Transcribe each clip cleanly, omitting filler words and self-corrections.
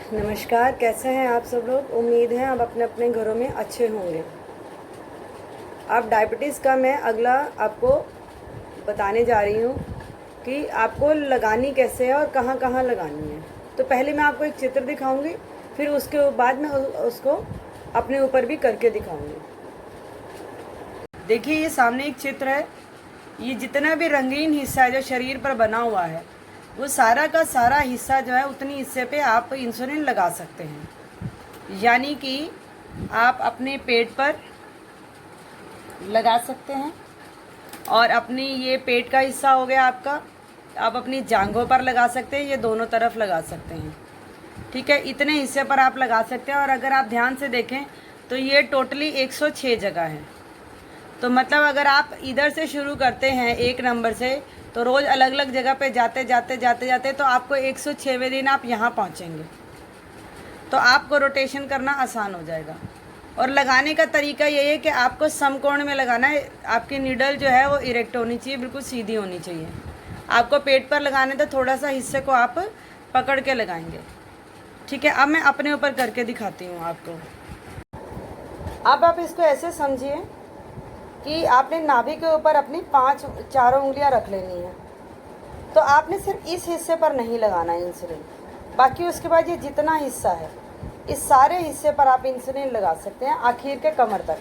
नमस्कार, कैसे हैं आप सब लोग। उम्मीद है आप अपने अपने घरों में अच्छे होंगे। अब डायबिटीज़ का मैं अगला आपको बताने जा रही हूँ कि आपको लगानी कैसे है और कहाँ कहाँ लगानी है। तो पहले मैं आपको एक चित्र दिखाऊंगी, फिर उसके बाद मैं उसको अपने ऊपर भी करके दिखाऊंगी। देखिए, ये सामने एक चित्र है। ये जितना भी रंगीन हिस्सा है जो शरीर पर बना हुआ है, वो सारा का सारा हिस्सा जो है उतनी हिस्से पे आप इंसुलिन लगा सकते हैं। यानी कि आप अपने पेट पर लगा सकते हैं, और अपनी ये पेट का हिस्सा हो गया आपका, आप अपनी जांघों पर लगा सकते हैं, ये दोनों तरफ लगा सकते हैं। ठीक है, इतने हिस्से पर आप लगा सकते हैं। और अगर आप ध्यान से देखें तो ये टोटली 106 जगह है। तो मतलब अगर आप इधर से शुरू करते हैं एक नंबर से, तो रोज़ अलग अलग जगह पे जाते जाते जाते जाते तो आपको 106वें दिन आप यहाँ पहुँचेंगे। तो आपको रोटेशन करना आसान हो जाएगा। और लगाने का तरीका यही है कि आपको समकोण में लगाना है। आपकी नीडल जो है वो इरेक्ट होनी चाहिए, बिल्कुल सीधी होनी चाहिए। आपको पेट पर लगाने तो थोड़ा सा हिस्से को आप पकड़ के लगाएंगे। ठीक है, अब मैं अपने ऊपर करके दिखाती हूँ आपको। अब आप इसको ऐसे समझिए कि आपने नाभि के ऊपर अपनी चारों उंगलियां रख लेनी है। तो आपने सिर्फ इस हिस्से पर नहीं लगाना है इंसुलिन, बाकी उसके बाद ये जितना हिस्सा है इस सारे हिस्से पर आप इंसुलिन लगा सकते हैं, आखिर के कमर तक,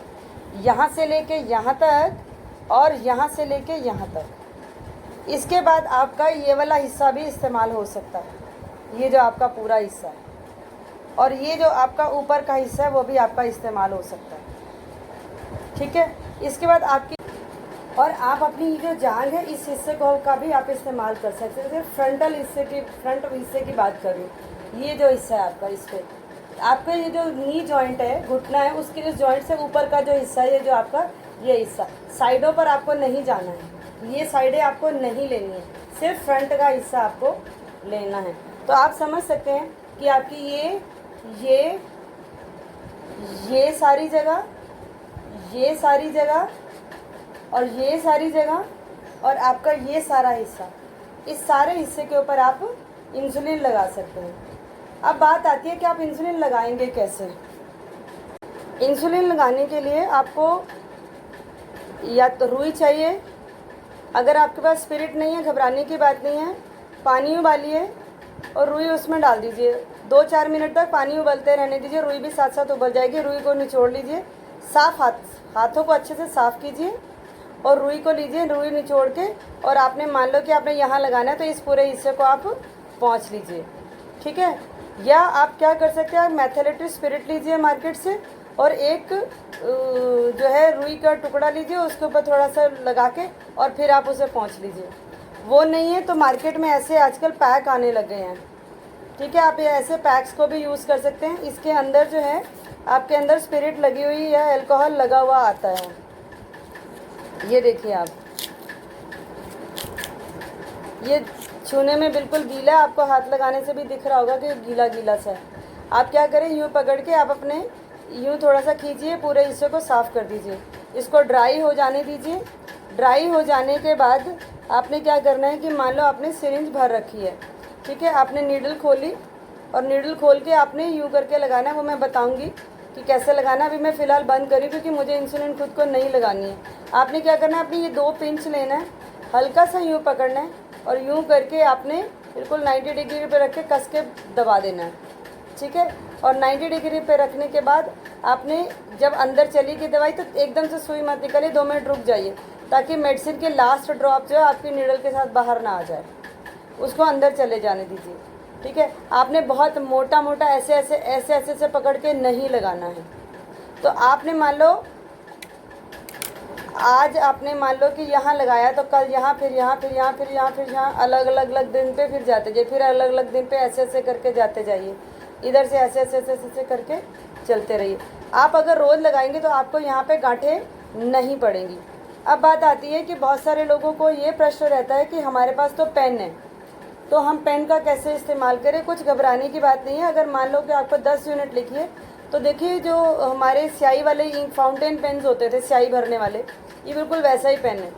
यहाँ से लेके यहाँ तक और यहाँ से लेके यहाँ तक। इसके बाद आपका ये वाला हिस्सा भी इस्तेमाल हो सकता है, ये जो आपका पूरा हिस्सा है, और ये जो आपका ऊपर का हिस्सा है वो भी आपका इस्तेमाल हो सकता है। ठीक है, इसके बाद आपकी और आप अपनी जो जांघ है इस हिस्से को का भी आप इस्तेमाल कर सकते हैं। सिर्फ फ्रंट हिस्से की बात करूँ, ये जो हिस्सा है आपका, इस पर आपका ये जो नी जॉइंट है, घुटना है, उसके जो जॉइंट से ऊपर का जो हिस्सा है, जो आपका ये हिस्सा, साइडों पर आपको नहीं जाना है, ये साइडें आपको नहीं लेनी है, सिर्फ फ्रंट का हिस्सा आपको लेना है। तो आप समझ सकते हैं कि आपकी ये सारी जगह, ये सारी जगह और ये सारी जगह और आपका ये सारा हिस्सा, इस सारे हिस्से के ऊपर आप इंसुलिन लगा सकते हैं। अब बात आती है कि आप इंसुलिन लगाएंगे कैसे। इंसुलिन लगाने के लिए आपको या तो रुई चाहिए, अगर आपके पास स्पिरिट नहीं है घबराने की बात नहीं है, पानी उबालिए और रुई उसमें डाल दीजिए। 2-4 मिनट तक पानी उबलते रहने दीजिए, रुई भी साथ साथ उबल जाएगी। रुई को निचोड़ लीजिए, साफ हाथों को अच्छे से साफ़ कीजिए और रुई को लीजिए, रुई निचोड़ के, और आपने मान लो कि आपने यहाँ लगाना है तो इस पूरे हिस्से को आप पोंछ लीजिए। ठीक है, या आप क्या कर सकते हैं, आप मैथलेटिव स्पिरिट लीजिए मार्केट से, और एक जो है रुई का टुकड़ा लीजिए, उसके ऊपर थोड़ा सा लगा के और फिर आप उसे पोंछ लीजिए। वो नहीं है तो मार्केट में ऐसे आजकल पैक आने लगे हैं। ठीक है, आप ये ऐसे पैक्स को भी यूज़ कर सकते हैं। इसके अंदर जो है आपके अंदर स्पिरिट लगी हुई या अल्कोहल लगा हुआ आता है। ये देखिए आप, ये छूने में बिल्कुल गीला है, आपको हाथ लगाने से भी दिख रहा होगा कि गीला गीला सा है। आप क्या करें, यूँ पकड़ के आप अपने यूँ थोड़ा सा खींचिए, पूरे हिस्से को साफ़ कर दीजिए, इसको ड्राई हो जाने दीजिए। ड्राई हो जाने के बाद आपने क्या करना है कि मान लो आपने सिरिंज भर रखी है, ठीक है, आपने नीडल खोली और नीडल खोल के आपने यूँ करके लगाना है। वो मैं बताऊँगी कि कैसे लगाना है। अभी मैं फ़िलहाल बंद करी क्योंकि मुझे इंसुलिन खुद को नहीं लगानी है। आपने क्या करना है, अपनी ये 2 पिंच लेना है, हल्का सा यूँ पकड़ना है और यूँ करके आपने बिल्कुल 90 डिग्री पे रख के कस के दबा देना है। ठीक है, और 90 डिग्री पे रखने के बाद आपने जब अंदर चली गई दवाई तो एकदम से सुई मत निकालिए, 2 मिनट रुक जाइए ताकि मेडिसिन के लास्ट ड्रॉप जो है आपकी नीडल के साथ बाहर ना आ जाए, उसको अंदर चले जाने दीजिए। ठीक है, आपने बहुत मोटा मोटा ऐसे से पकड़ के नहीं लगाना है। तो आपने मान लो आज आपने मान लो कि यहाँ लगाया तो कल यहाँ, फिर यहाँ, फिर यहाँ, फिर यहाँ, फिर यहाँ, अलग अलग दिन पे फिर जाते जाइए, फिर अलग अलग दिन पे ऐसे करके जाते जाइए, इधर से ऐसे करके चलते रहिए। आप अगर रोज़ लगाएंगे तो आपको यहाँ पे गांठें नहीं पड़ेंगी। अब बात आती है कि बहुत सारे लोगों को ये प्रश्न रहता है कि हमारे पास तो पेन है, तो हम पेन का कैसे इस्तेमाल करें। कुछ घबराने की बात नहीं है। अगर मान लो कि आपको 10 यूनिट लिखिए तो देखिए जो हमारे स्याही वाले इंक फाउंटेन पेन्स होते थे स्याही भरने वाले, ये बिल्कुल वैसा ही पेन है।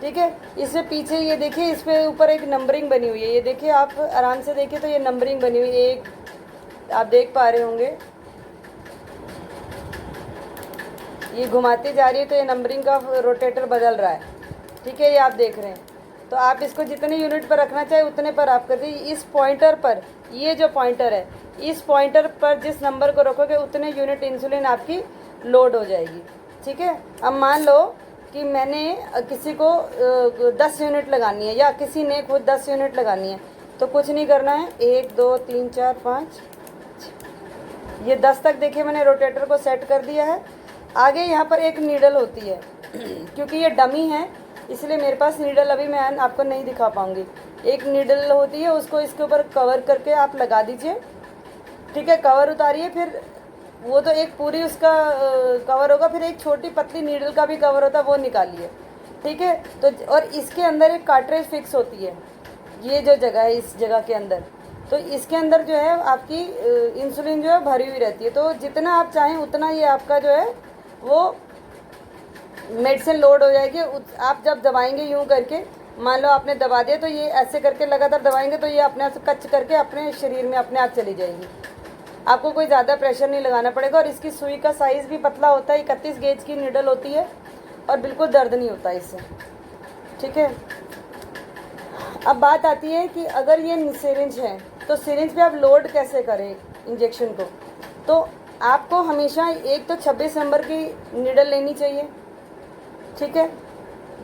ठीक है, इससे पीछे ये देखिए, इस पे ऊपर एक नंबरिंग बनी हुई है, ये देखिए आप आराम से देखिए तो ये नंबरिंग बनी हुई है, 1 आप देख पा रहे होंगे ये घुमाती जा रही है तो ये नंबरिंग का रोटेटर बदल रहा है। ठीक है, ये आप देख रहे हैं। तो आप इसको जितने यूनिट पर रखना चाहे उतने पर आप कर दीजिए। इस पॉइंटर पर, ये जो पॉइंटर है, इस पॉइंटर पर जिस नंबर को रखोगे उतने यूनिट इंसुलिन आपकी लोड हो जाएगी। ठीक है, अब मान लो कि मैंने किसी को 10 यूनिट लगानी है या किसी ने खुद 10 यूनिट लगानी है, तो कुछ नहीं करना है। 1 2 3 4 5 ये 10 तक देखिए मैंने रोटेटर को सेट कर दिया है। आगे यहाँ पर एक नीडल होती है क्योंकि ये डमी है इसलिए मेरे पास नीडल अभी मैं आपको नहीं दिखा पाऊँगी। एक नीडल होती है, उसको इसके ऊपर कवर करके आप लगा दीजिए। ठीक है, कवर उतारिए, फिर वो तो एक पूरी उसका कवर होगा, फिर एक छोटी पतली नीडल का भी कवर होता है, वो निकालिए। ठीक है, तो और इसके अंदर एक कार्ट्रिज फिक्स होती है, ये जो जगह है इस जगह के अंदर, तो इसके अंदर जो है आपकी इंसुलिन जो है भरी हुई रहती है। तो जितना आप चाहें उतना ये आपका जो है वो मेडिसिन लोड हो जाएगी। आप जब दबाएंगे यूँ करके, मान लो आपने दबा दिया तो ये ऐसे करके लगातार दबाएंगे तो ये अपने आप से कच करके अपने शरीर में अपने आप चली जाएगी। आपको कोई ज़्यादा प्रेशर नहीं लगाना पड़ेगा। और इसकी सुई का साइज़ भी पतला होता है, 31 गेज की नीडल होती है और बिल्कुल दर्द नहीं होता इससे। ठीक है, अब बात आती है कि अगर ये सिरिंज है तो सिरिंज पे आप लोड कैसे करें इंजेक्शन को। तो आपको हमेशा एक तो 26 नंबर की नीडल लेनी चाहिए। ठीक है,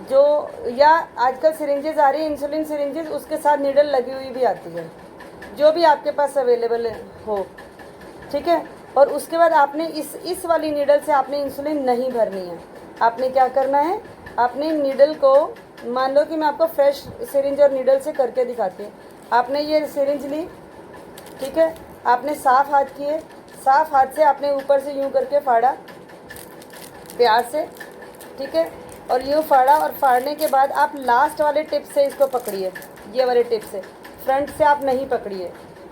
जो या आजकल सिरिंजेस आ रही है इंसुलिन सिरिंजेस, उसके साथ नीडल लगी हुई भी आती है, जो भी आपके पास अवेलेबल हो। ठीक है, और उसके बाद आपने इस वाली नीडल से आपने इंसुलिन नहीं भरनी है। आपने क्या करना है, आपने नीडल को, मान लो कि मैं आपको फ्रेश सिरिंज और नीडल से करके दिखाती हूँ। आपने ये सिरिंज ली, ठीक है, आपने साफ़ हाथ किए, साफ़ हाथ से आपने ऊपर से यूँ करके फाड़ा प्यार से। ठीक है, और यूँ फाड़ा, और फाड़ने के बाद आप लास्ट वाले टिप से इसको पकड़िए, ये वाले टिप से, फ्रंट से आप नहीं पकड़िए।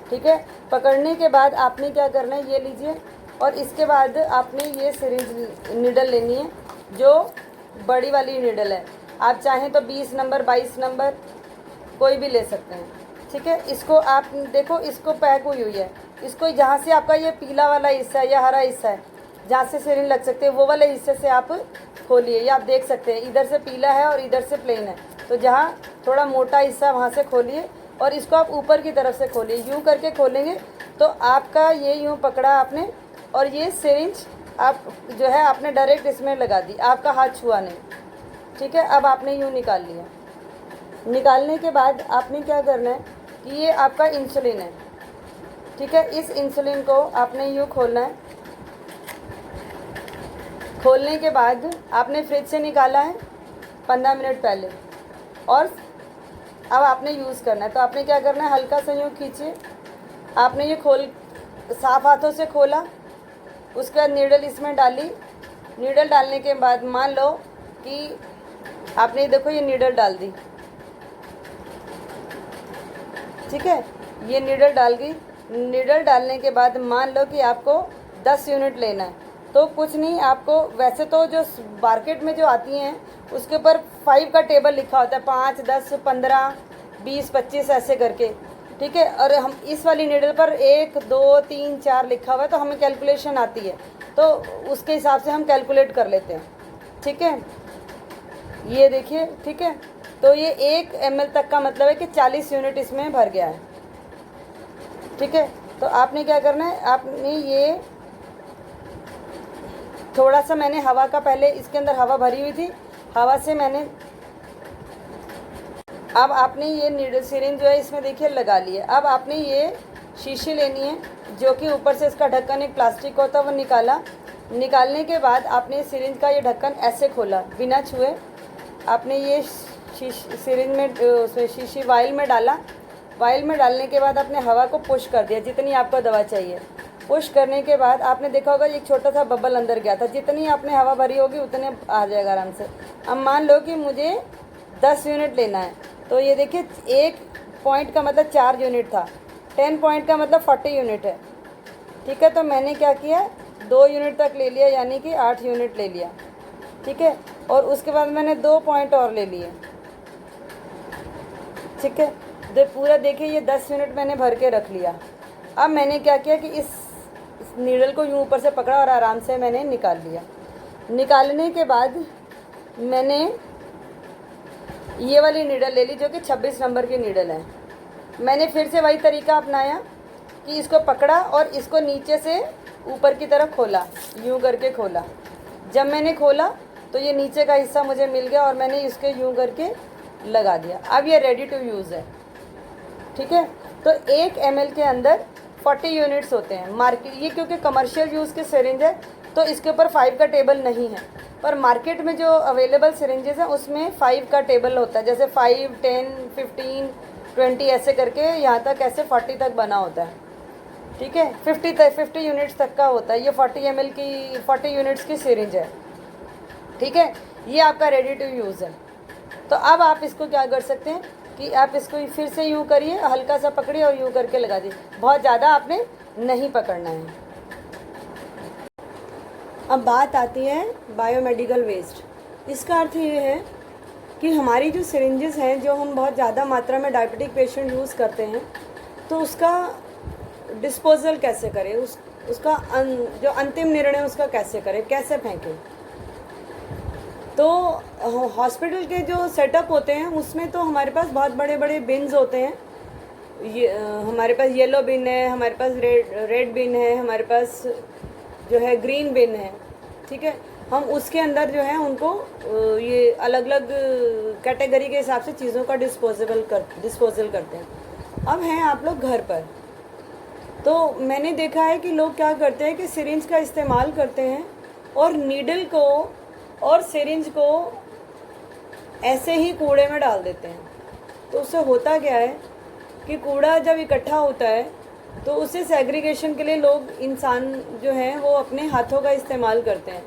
ठीक है, पकड़ने के बाद आपने क्या करना है, ये लीजिए, और इसके बाद आपने ये सिरिंज नीडल लेनी है, जो बड़ी वाली नीडल है। आप चाहें तो 20 नंबर 22 नंबर कोई भी ले सकते हैं। ठीक है, इसको आप देखो, इसको पैक हुई है, इसको जहाँ से आपका ये पीला वाला हिस्सा है या हरा हिस्सा है जहाँ से सिरिंज लग सकते हैं, वो वाले हिस्से से आप खोलिए। ये आप देख सकते हैं इधर से पीला है और इधर से प्लेन है, तो जहाँ थोड़ा मोटा हिस्सा वहाँ से खोलिए और इसको आप ऊपर की तरफ से खोलिए। यूँ करके खोलेंगे तो आपका ये यूँ पकड़ा आपने, और ये सिरिंज आप जो है आपने डायरेक्ट इसमें लगा दी, आपका हाथ छुआ नहीं। ठीक है, अब आपने यूँ निकाल लिया। निकालने के बाद आपने क्या करना है कि ये आपका इंसुलिन है। ठीक है, इस इंसुलिन को आपने यूँ खोलना है। खोलने के बाद आपने फ्रिज से निकाला है 15 मिनट पहले, और अब आपने यूज़ करना है। तो आपने क्या करना है, हल्का सा यूँ खींचिए। आपने ये साफ़ हाथों से खोला, उसके बाद नीडल इसमें डाली। नीडल डालने के बाद मान लो कि आपने देखो ये नीडल डाल दी। ठीक है, ये नीडल डाल गई। नीडल डालने के बाद मान लो कि आपको 10 यूनिट लेना है, तो कुछ नहीं, आपको वैसे तो जो मार्केट में जो आती हैं उसके ऊपर 5 का टेबल लिखा होता है, 5 10 15 20 25 ऐसे करके। ठीक है, और हम इस वाली नीडल पर 1 2 3 4 लिखा हुआ है, तो हमें कैलकुलेशन आती है, तो उसके हिसाब से हम कैलकुलेट कर लेते हैं। ठीक है, ये देखिए। ठीक है, तो ये 1 ml तक का मतलब है कि 40 यूनिट इसमें भर गया है। ठीक है, तो आपने क्या करना है, आपने ये थोड़ा सा, मैंने हवा का, पहले इसके अंदर हवा भरी हुई थी, हवा से मैंने, अब आपने ये नीडल सिरिंज जो है इसमें देखिए लगा लिया। अब आपने ये शीशी लेनी है, जो कि ऊपर से इसका ढक्कन एक प्लास्टिक होता है, वो निकाला। निकालने के बाद आपने सिरिंज का ये ढक्कन ऐसे खोला बिना छुए। आपने ये सिरिंज में उसमें शीशी वाइल में डाला। वाइल में डालने के बाद आपने हवा को पुश कर दिया जितनी आपको दवा चाहिए। पुश करने के बाद आपने देखा होगा एक छोटा सा बबल अंदर गया था, जितनी आपने हवा भरी होगी उतने आ जाएगा आराम से। अब मान लो कि मुझे 10 यूनिट लेना है, तो ये देखिए 1 पॉइंट का मतलब 4 यूनिट था, 10 पॉइंट का मतलब 40 यूनिट है। ठीक है, तो मैंने क्या किया, 2 यूनिट तक ले लिया, यानी कि 8 यूनिट ले लिया। ठीक है, और उसके बाद मैंने 2 पॉइंट और ले लिए। ठीक है, तो पूरा देखिए ये 10 यूनिट मैंने भर के रख लिया। अब मैंने क्या किया कि इस नीडल को यूँ ऊपर से पकड़ा और आराम से मैंने निकाल लिया। निकालने के बाद मैंने ये वाली नीडल ले ली जो कि 26 नंबर की नीडल है। मैंने फिर से वही तरीका अपनाया कि इसको पकड़ा और इसको नीचे से ऊपर की तरफ खोला, यूँ करके खोला। जब मैंने खोला तो ये नीचे का हिस्सा मुझे मिल गया और मैंने इसके यूँ करके लगा दिया। अब ये रेडी टू यूज़ है, ठीक है। तो 1 ml के अंदर 40 यूनिट्स होते हैं। मार्केट ये क्योंकि कमर्शियल यूज़ के सिरिंज है तो इसके ऊपर 5 का टेबल नहीं है, पर मार्केट में जो अवेलेबल सिरिंजेस हैं उसमें 5 का टेबल होता है। जैसे 5, 10, 15, 20 ऐसे करके यहाँ तक ऐसे 40 तक बना होता है, ठीक है। 50 यूनिट्स तक का होता है। ये 40 ml की 40 यूनिट्स की सिरिंज है, ठीक है। ये आपका रेडी टू यूज़ है। तो अब आप इसको क्या कर सकते हैं कि आप इसको फिर से यूँ करिए, हल्का सा पकड़िए और यूँ करके लगा दिए। बहुत ज़्यादा आपने नहीं पकड़ना है। अब बात आती है बायोमेडिकल वेस्ट। इसका अर्थ ये है कि हमारी जो सिरिंजेस हैं जो हम बहुत ज़्यादा मात्रा में डायबिटिक पेशेंट यूज़ करते हैं तो उसका डिस्पोजल कैसे करें, उसका जो अंतिम निर्णय उसका कैसे करें, कैसे फेंकें। तो हॉस्पिटल के जो सेटअप होते हैं उसमें तो हमारे पास बहुत बड़े बड़े बिन्स होते हैं। ये हमारे पास येलो बिन है, हमारे पास रेड बिन है, हमारे पास जो है ग्रीन बिन है, ठीक है। हम उसके अंदर जो है उनको ये अलग अलग कैटेगरी के हिसाब से चीज़ों का डिस्पोजल करते हैं। अब हैं आप लोग घर पर, तो मैंने देखा है कि लोग क्या करते हैं कि सिरिंज का इस्तेमाल करते हैं और नीडल को और सिरिंज को ऐसे ही कूड़े में डाल देते हैं। तो उससे होता क्या है कि कूड़ा जब इकट्ठा होता है तो उसे सेग्रीगेशन के लिए लोग इंसान जो हैं वो अपने हाथों का इस्तेमाल करते हैं।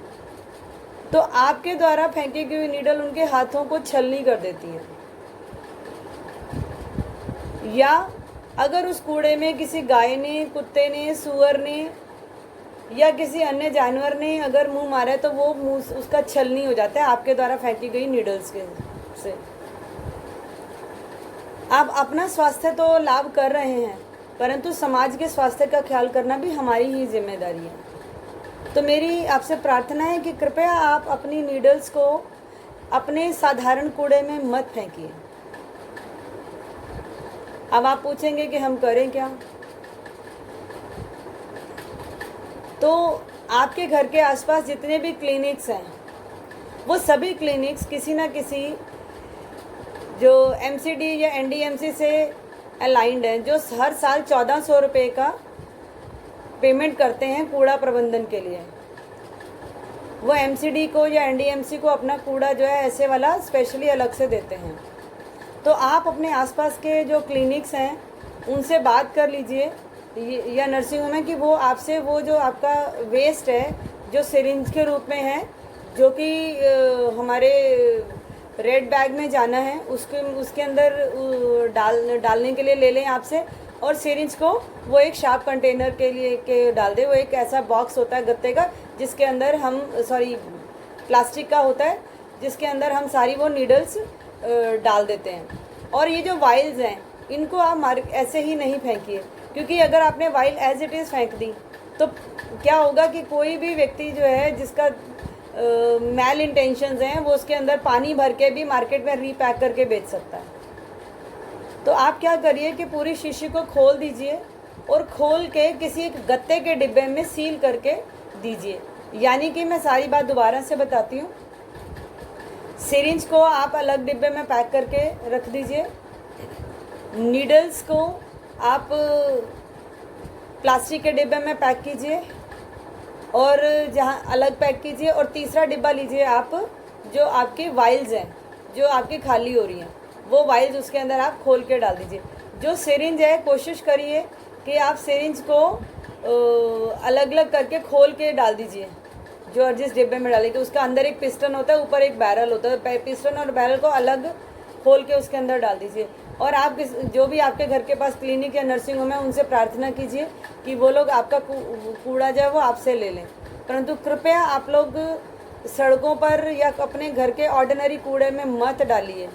तो आपके द्वारा फेंकी गई नीडल उनके हाथों को छलनी कर देती है, या अगर उस कूड़े में किसी गाय ने, कुत्ते ने, सूअर ने या किसी अन्य जानवर ने अगर मुंह मारा है तो वो मुंह उसका छलनी हो जाता है आपके द्वारा फेंकी गई नीडल्स के से। आप अपना स्वास्थ्य तो लाभ कर रहे हैं परंतु समाज के स्वास्थ्य का ख्याल करना भी हमारी ही जिम्मेदारी है। तो मेरी आपसे प्रार्थना है कि कृपया आप अपनी नीडल्स को अपने साधारण कूड़े में मत फेंकिए। अब आप पूछेंगे कि हम करें क्या। तो आपके घर के आसपास जितने भी क्लिनिक्स हैं वो सभी क्लिनिक्स किसी न किसी जो MCD या NDMC से अलाइंड हैं, जो हर साल 1400 रुपये का पेमेंट करते हैं कूड़ा प्रबंधन के लिए। वो MCD को या NDMC को अपना कूड़ा जो है ऐसे वाला स्पेशली अलग से देते हैं। तो आप अपने आसपास के जो क्लिनिक्स हैं उनसे बात कर लीजिए या नर्सिंग होम है कि वो आपसे वो जो आपका वेस्ट है जो सिरिंज के रूप में है जो कि हमारे रेड बैग में जाना है उसके अंदर डालने के लिए ले लें आपसे, और सिरिंज को वो एक शार्प कंटेनर के लिए के डाल दें। वो एक ऐसा बॉक्स होता है गत्ते का जिसके अंदर हम प्लास्टिक का होता है जिसके अंदर हम सारी वो नीडल्स डाल देते हैं। और ये जो वाइल्स हैं इनको आप ऐसे ही नहीं फेंकिए, क्योंकि अगर आपने वाइल एज इट इज़ फेंक दी तो क्या होगा कि कोई भी व्यक्ति जो है जिसका मैल इंटेंशंस हैं वो उसके अंदर पानी भर के भी मार्केट में रीपैक करके बेच सकता है। तो आप क्या करिए कि पूरी शीशी को खोल दीजिए और खोल के किसी एक गत्ते के डिब्बे में सील करके दीजिए। यानी कि मैं सारी बात दोबारा से बताती हूँ। सिरिंज को आप अलग डिब्बे में पैक करके रख दीजिए, नीडल्स को आप प्लास्टिक के डिब्बे में पैक कीजिए और जहाँ अलग पैक कीजिए, और तीसरा डिब्बा लीजिए आप जो आपकी वाइल्स हैं जो आपकी खाली हो रही हैं वो वाइल्स उसके अंदर आप खोल के डाल दीजिए। जो सिरिंज है कोशिश करिए कि आप सिरिंज को अलग अलग करके खोल के डाल दीजिए। जो जिस डिब्बे में डालेंगे उसका अंदर एक पिस्टन होता है, ऊपर एक बैरल होता है, पिस्टन और बैरल को अलग खोल के उसके अंदर डाल दीजिए। और आप जो भी आपके घर के पास क्लिनिक या नर्सिंग होम है उनसे प्रार्थना कीजिए कि वो लोग आपका कूड़ा जो है वो आपसे ले लें। परंतु कृपया आप लोग सड़कों पर या अपने घर के ऑर्डिनरी कूड़े में मत डालिए,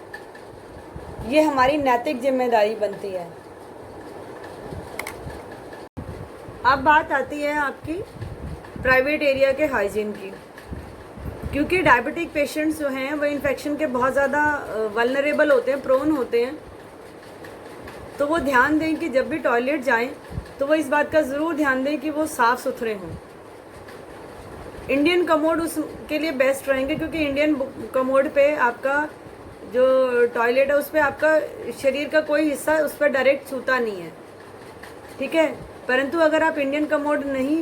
ये हमारी नैतिक जिम्मेदारी बनती है। अब बात आती है आपकी प्राइवेट एरिया के हाइजीन की, क्योंकि डायबिटिक पेशेंट्स जो हैं वो इन्फेक्शन के बहुत ज़्यादा वल्नरेबल होते हैं, प्रोन होते हैं। तो वो ध्यान दें कि जब भी टॉयलेट जाएं तो वो इस बात का ज़रूर ध्यान दें कि वो साफ़ सुथरे हों। इंडियन कमोड उसके लिए बेस्ट रहेंगे, क्योंकि इंडियन कमोड पे आपका जो टॉयलेट है उस पर आपका शरीर का कोई हिस्सा उस पर डायरेक्ट छूता नहीं है, ठीक है। परंतु अगर आप इंडियन कमोड नहीं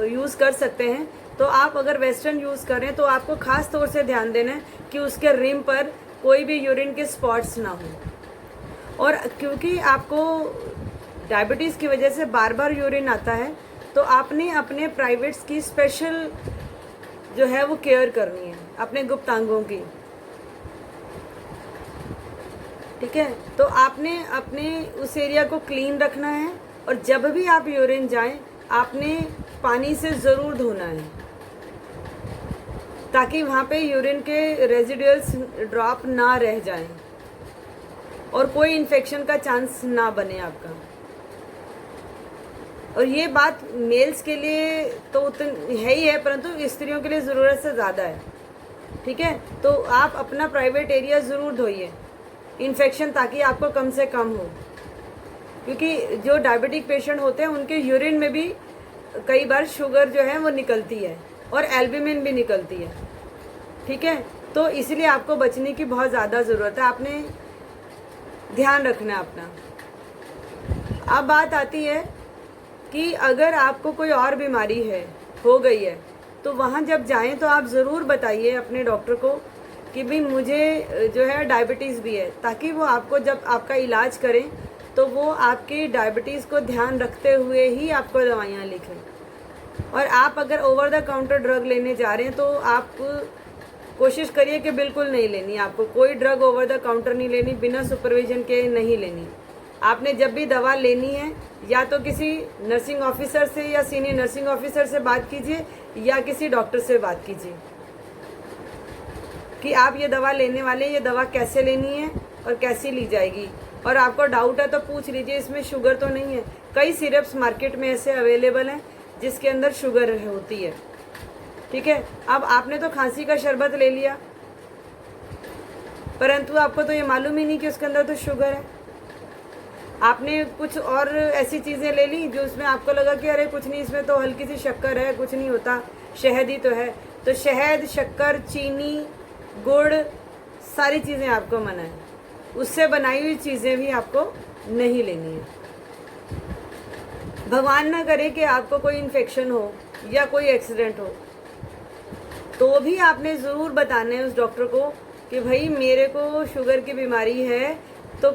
यूज़ कर सकते हैं तो आप अगर वेस्टर्न यूज़ करें तो आपको ख़ास तौर से ध्यान देना है कि उसके रिम पर कोई भी यूरिन के स्पॉट्स ना हो। और क्योंकि आपको डायबिटीज़ की वजह से बार बार यूरिन आता है तो आपने अपने प्राइवेट्स की स्पेशल जो है वो केयर करनी है, अपने गुप्तांगों की, ठीक है। तो आपने अपने उस एरिया को क्लीन रखना है और जब भी आप यूरिन जाएं आपने पानी से ज़रूर धोना है, ताकि वहाँ पे यूरिन के रेजिडुअल्स ड्रॉप ना रह जाएं और कोई इन्फेक्शन का चांस ना बने आपका। और ये बात मेल्स के लिए तो उतनी है ही है, परंतु स्त्रियों के लिए ज़रूरत से ज़्यादा है, ठीक है। तो आप अपना प्राइवेट एरिया ज़रूर धोइए इन्फेक्शन, ताकि आपको कम से कम हो, क्योंकि जो डायबिटिक पेशेंट होते हैं उनके यूरिन में भी कई बार शुगर जो है वो निकलती है और एल्ब्यूमिन भी निकलती है, ठीक है। तो इसलिए आपको बचने की बहुत ज़्यादा ज़रूरत है, आपने ध्यान रखना है अपना। अब बात आती है कि अगर आपको कोई और बीमारी हो गई है तो वहाँ जब जाएं तो आप ज़रूर बताइए अपने डॉक्टर को कि भाई मुझे जो है डायबिटीज़ भी है, ताकि वो आपको जब आपका इलाज करें तो वो आपकी डायबिटीज़ को ध्यान रखते हुए ही आपको दवाइयाँ लिखें। और आप अगर ओवर द काउंटर ड्रग लेने जा रहे हैं तो आप कोशिश करिए कि बिल्कुल नहीं लेनी, आपको कोई ड्रग ओवर द काउंटर नहीं लेनी, बिना सुपरविजन के नहीं लेनी। आपने जब भी दवा लेनी है या तो किसी नर्सिंग ऑफिसर से या सीनियर नर्सिंग ऑफिसर से बात कीजिए या किसी डॉक्टर से बात कीजिए कि आप ये दवा लेने वाले, ये दवा कैसे लेनी है और कैसी ली जाएगी। और आपको डाउट है तो पूछ लीजिए इसमें शुगर तो नहीं है। कई सिरप्स मार्केट में ऐसे अवेलेबल हैं जिसके अंदर शुगर होती है, ठीक है। अब आपने तो खांसी का शरबत ले लिया, परंतु आपको तो ये मालूम ही नहीं कि उसके अंदर तो शुगर है। आपने कुछ और ऐसी चीज़ें ले ली जो उसमें आपको लगा कि अरे कुछ नहीं, इसमें तो हल्की सी शक्कर है, कुछ नहीं होता, शहद ही तो है। तो शहद, शक्कर, चीनी, गुड़, सारी चीज़ें आपको मना है। उससे बनाई हुई चीज़ें भी आपको नहीं लेनी है। भगवान ना करे कि आपको कोई इन्फेक्शन हो या कोई एक्सीडेंट हो, तो भी आपने ज़रूर बताना है उस डॉक्टर को कि भाई मेरे को शुगर की बीमारी है, तो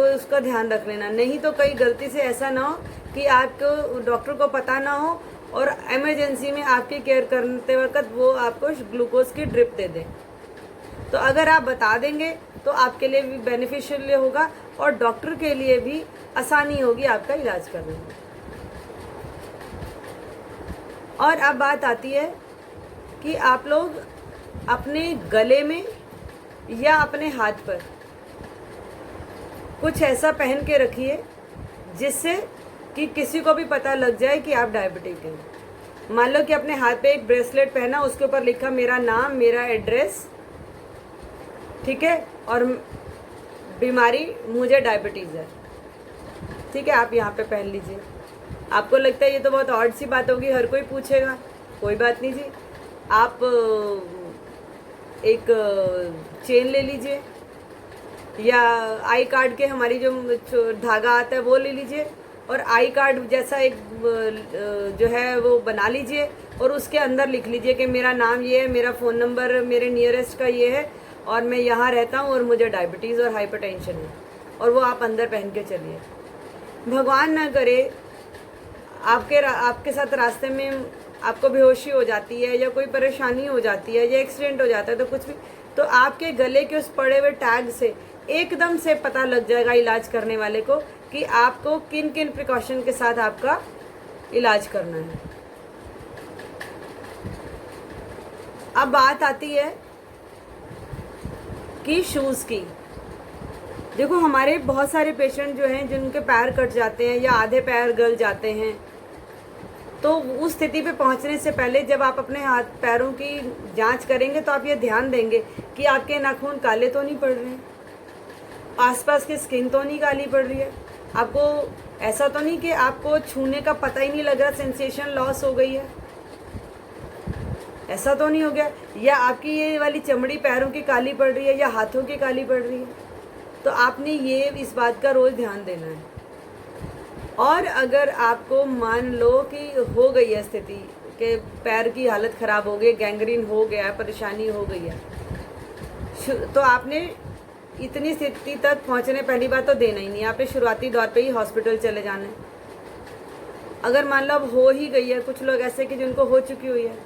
उसका ध्यान रख लेना। नहीं तो कहीं गलती से ऐसा ना हो कि आपको डॉक्टर को पता ना हो और इमरजेंसी में आपकी केयर करते वक्त वो आपको ग्लूकोज की ड्रिप दे दे। तो अगर आप बता देंगे तो आपके लिए भी बेनिफिशियल होगा और डॉक्टर के लिए भी आसानी होगी आपका इलाज करने में। और अब बात आती है कि आप लोग अपने गले में या अपने हाथ पर कुछ ऐसा पहन के रखिए जिससे कि किसी को भी पता लग जाए कि आप डायबिटिक हैं। मान लो कि अपने हाथ पे एक ब्रेसलेट पहना, उसके ऊपर लिखा मेरा नाम, मेरा एड्रेस, ठीक है, और बीमारी मुझे डायबिटीज़ है, ठीक है। आप यहाँ पे पहन लीजिए। आपको लगता है ये तो बहुत ऑड सी बात होगी, हर कोई पूछेगा, कोई बात नहीं जी। आप एक चेन ले लीजिए या आई कार्ड के हमारी जो धागा आता है वो ले लीजिए और आई कार्ड जैसा एक जो है वो बना लीजिए और उसके अंदर लिख लीजिए कि मेरा नाम ये है, मेरा फ़ोन नंबर मेरे नियरेस्ट का ये है और मैं यहाँ रहता हूँ और मुझे डायबिटीज़ और हाइपरटेंशन है, और वो आप अंदर पहन के चलिए। भगवान ना करे आपके साथ रास्ते में आपको बेहोशी हो जाती है या कोई परेशानी हो जाती है या एक्सीडेंट हो जाता है तो कुछ भी, तो आपके गले के उस पड़े हुए टैग से एकदम से पता लग जाएगा इलाज करने वाले को कि आपको किन किन प्रिकॉशन के साथ आपका इलाज करना है। अब बात आती है कि शूज़ की। देखो हमारे बहुत सारे पेशेंट जो हैं जिनके पैर कट जाते हैं या आधे पैर गल जाते हैं तो उस स्थिति पे पहुंचने से पहले जब आप अपने हाथ पैरों की जांच करेंगे तो आप ये ध्यान देंगे कि आपके नाखून काले तो नहीं पड़ रहे हैं, आसपास की स्किन तो नहीं काली पड़ रही है, आपको ऐसा तो नहीं कि आपको छूने का पता ही नहीं लग रहा, सेंसेशन लॉस हो गई है, ऐसा तो नहीं हो गया, या आपकी ये वाली चमड़ी पैरों की काली पड़ रही है या हाथों की काली पड़ रही है। तो आपने ये इस बात का रोज़ ध्यान देना है। और अगर आपको मान लो कि हो गई है स्थिति कि पैर की हालत ख़राब हो गई, गैंग्रीन हो गया है, परेशानी हो गई है, तो आपने इतनी स्थिति तक पहुंचने पहली बात तो देना ही नहीं, आपने शुरुआती दौर पे ही हॉस्पिटल चले जाना है। अगर मान लो अब हो ही गई है, कुछ लोग ऐसे कि जिनको हो चुकी हुई है,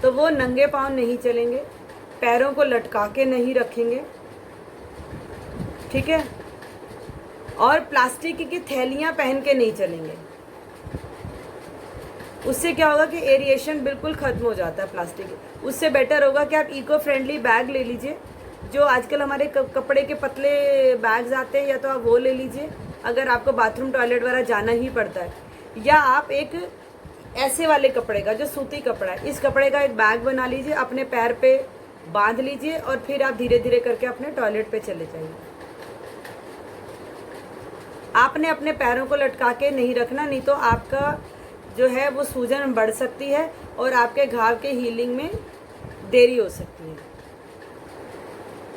तो वो नंगे पाँव नहीं चलेंगे, पैरों को लटका के नहीं रखेंगे, ठीक है, और प्लास्टिक की थैलियाँ पहन के नहीं चलेंगे। उससे क्या होगा कि एरिएशन बिल्कुल ख़त्म हो जाता है प्लास्टिक। उससे बेटर होगा कि आप इको फ्रेंडली बैग ले लीजिए, जो आजकल हमारे कपड़े के पतले बैग्स आते हैं, या तो आप वो ले लीजिए अगर आपको बाथरूम टॉयलेट वगैरह जाना ही पड़ता है, या आप एक ऐसे वाले कपड़े का जो सूती कपड़ा है, इस कपड़े का एक बैग बना लीजिए, अपने पैर पे बांध लीजिए और फिर आप धीरे धीरे करके अपने टॉयलेट पे चले जाइए। आपने अपने पैरों को लटका के नहीं रखना, नहीं तो आपका जो है वो सूजन बढ़ सकती है और आपके घाव के हीलिंग में देरी हो सकती है।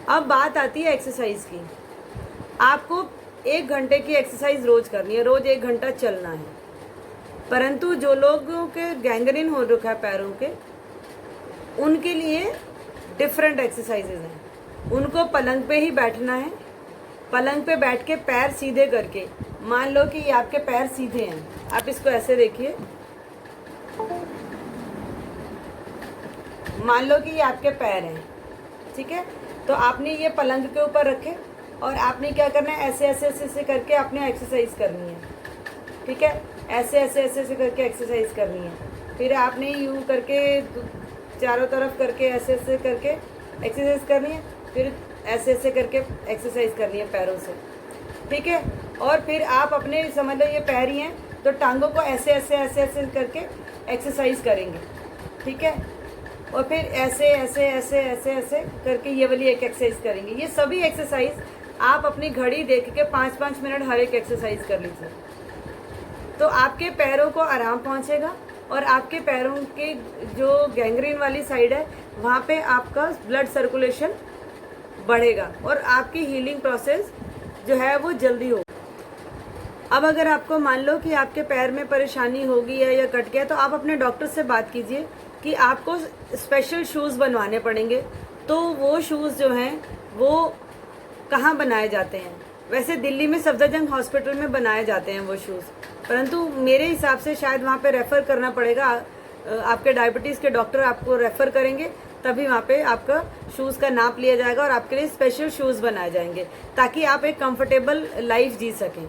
अब बात आती है एक्सरसाइज की। आपको 1 घंटे की एक्सरसाइज रोज़ करनी है, रोज़ 1 घंटा चलना है। परंतु जो लोगों के गैंग्रीन हो रखा है पैरों के, उनके लिए डिफरेंट एक्सरसाइजेज हैं। उनको पलंग पे ही बैठना है, पलंग पे बैठ के पैर सीधे करके, मान लो कि ये आपके पैर सीधे हैं, आप इसको ऐसे देखिए, मान लो कि ये आपके पैर हैं, ठीक है, तो आपने ये पलंग के ऊपर रखे और आपने क्या करना है, ऐसे ऐसे ऐसे ऐसे करके आपने एक्सरसाइज करनी है, ठीक है, ऐसे ऐसे ऐसे ऐसे करके एक्सरसाइज करनी है। फिर आपने यूँ करके चारों तरफ करके ऐसे ऐसे करके एक्सरसाइज करनी है, फिर ऐसे ऐसे करके एक्सरसाइज करनी है पैरों से, ठीक है। और फिर आप अपने समझ लो ये पैर ही हैं, तो टांगों को ऐसे ऐसे ऐसे ऐसे करके एक्सरसाइज करेंगे, ठीक है, और फिर ऐसे ऐसे ऐसे ऐसे ऐसे करके ये वाली एक एक्सरसाइज करेंगे। ये सभी एक्सरसाइज आप अपनी घड़ी देख के 5-5 मिनट हर एक एक्सरसाइज कर लीजिए, तो आपके पैरों को आराम पहुंचेगा और आपके पैरों के जो गैंग्रीन वाली साइड है वहाँ पे आपका ब्लड सर्कुलेशन बढ़ेगा और आपकी हीलिंग प्रोसेस जो है वो जल्दी हो। अब अगर आपको मान लो कि आपके पैर में परेशानी होगी या कट गया, तो आप अपने डॉक्टर से बात कीजिए कि आपको स्पेशल शूज़ बनवाने पड़ेंगे। तो वो शूज़ जो हैं वो कहाँ बनाए जाते हैं? वैसे दिल्ली में सफदरजंग हॉस्पिटल में बनाए जाते हैं वो शूज़, परंतु मेरे हिसाब से शायद वहाँ पे रेफ़र करना पड़ेगा। आपके डायबिटीज़ के डॉक्टर आपको रेफ़र करेंगे, तभी वहाँ पे आपका शूज़ का नाप लिया जाएगा और आपके लिए स्पेशल शूज़ बनाए जाएंगे ताकि आप एक कंफर्टेबल लाइफ जी सकें।